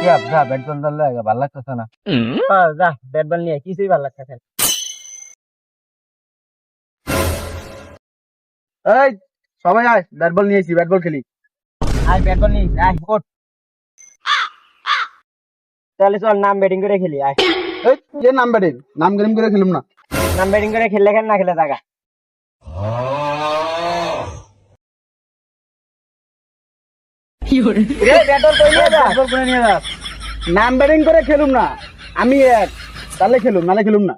যা bat ball ধরলে ভালো লাগতেছে না। যা ব্যাট বল নিয়ে কিছুই ভালো লাগতেছে না। এই সবাই আয়, ব্যাট বল নিয়েছি, ব্যাট বল খেলি। আয় ব্যাট বল নিয়ে আয় ওঠ। তাহলে চল নাম ব্যাটিং করে খেলি আয়। এই যে নাম ব্যাটিং, নাম গেম করে খেলুম না। নাম ব্যাটিং করে খেললে খেল না খেলে থাকা। ব্যাট বল কই নিয়ে যা? ব্যাট বল করে নিয়ে যা। নাম ব্যাটিং করে খেলুম না, আমি এক, তাহলে খেলুম, নালে খেলুম না।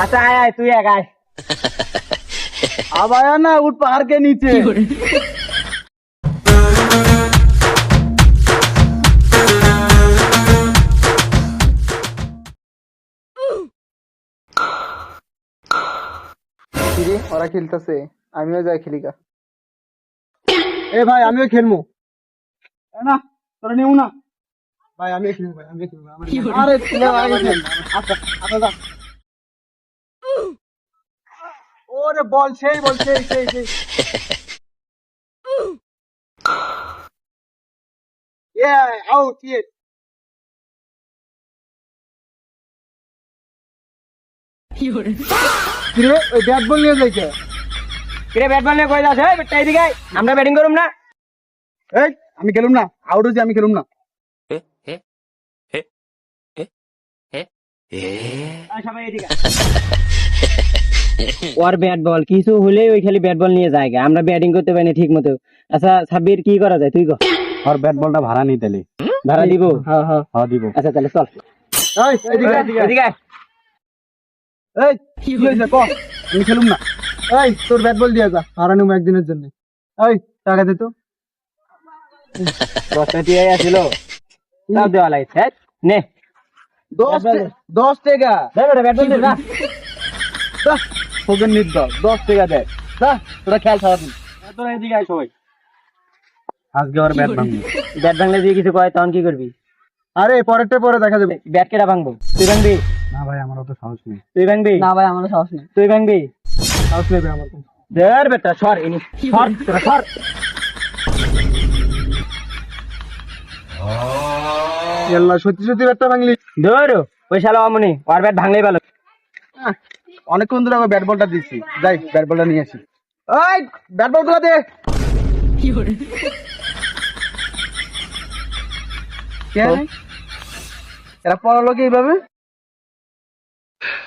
আচ্ছা আয় আয় তুই এক আয়। अब आया ना उठ पहाड़ के नीचे। ওরা খেলতেছে, আমিও যাই খেলিকা। এ ভাই আমিও খেলবো না, তোরা নিও না ভাই, আমিও খেলবো ভাই, আমিও খেলবো। আরে তুই আগে খেল। আচ্ছা আচ্ছা যা। ওরে বল সেই, বল সেই সেই সেই। আউট ইয়ে। কিরে ওই ব্যাট বল নিয়ে যাই কে? কিরে ব্যাট বল নিয়ে কই যাস? এই বেটা এদিকে আয়, আমরা ব্যাটিং করুম না। এই আমি খেলুম না, আউট হয়েছি, আমি খেলুম না। আয় সবাই এদিকে আয়। ওর ব্যাট বল কিছু হলে ওই খালি ব্যাট বল নিয়ে যায়, আমরা ব্যাটিং করতে পারি না ঠিক মতো। আচ্ছা সাব্বির কি করা যায় তুই কর। আর ব্যাট বলটা ভাড়া নিতে তাহলে। ভাড়া দিব? হ্যাঁ হ্যাঁ হ্যাঁ দিব। আচ্ছা তাহলে চল। এই এদিকে এদিকে এদিকে আয়। এই কি হইছে ক? আমি খেলুম না। এই তোর ব্যাট বল দিয়ে যা, ভাড়া নিব একদিনের জন্য। এই টাকা দে তো। 10 টাকা আছিল সব দেওয়া লাগছে। নে 10 টাকা। দে বেটা ব্যাট বল দে না। তোকে নিত 10 টাকা দে। যা তোরা খেল সারাদিন। তোরা এদিকে আয় সবাই। আজকে আর ব্যাট ভাঙবো। ব্যাট ভাঙলে দিয়ে কিছু কয় তখন কি করবি? আরে পরেরটা পরে দেখা যাবে। ব্যাট কেটা ভাঙবো? তুই ভাঙবি? না ভাই আমার অত সাহস নেই। তুই ভাঙবি? না ভাই আমারও সাহস নেই। তুই ভাঙবি? সাহস নেই ভাই আমার। ধর বেটা সর ইনি সর তোরা সর। আল্লাহ সত্যি সত্যি ব্যাটটা ভাঙলি। ধর ওই শালা অমনি ওর ব্যাট ভাঙলেই ভালো। অনেকক্ষণ ধরে আমার ব্যাট বলটা দিচ্ছি, যাই ব্যাট বলটা নিয়ে আসি। ওই ব্যাট বল গুলা দে। কেন এরা পড়ালো কি এইভাবে?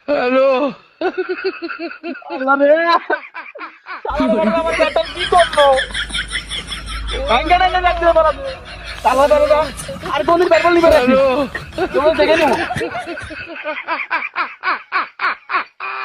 হ্যালো আল্লাহ রে, আমার ব্যাটটা কি করলো? ভাঙ্গা না লাগতে পারে। তাহলে আর কোন ব্যাট বল নিবে না। তুমি দেখে নিও।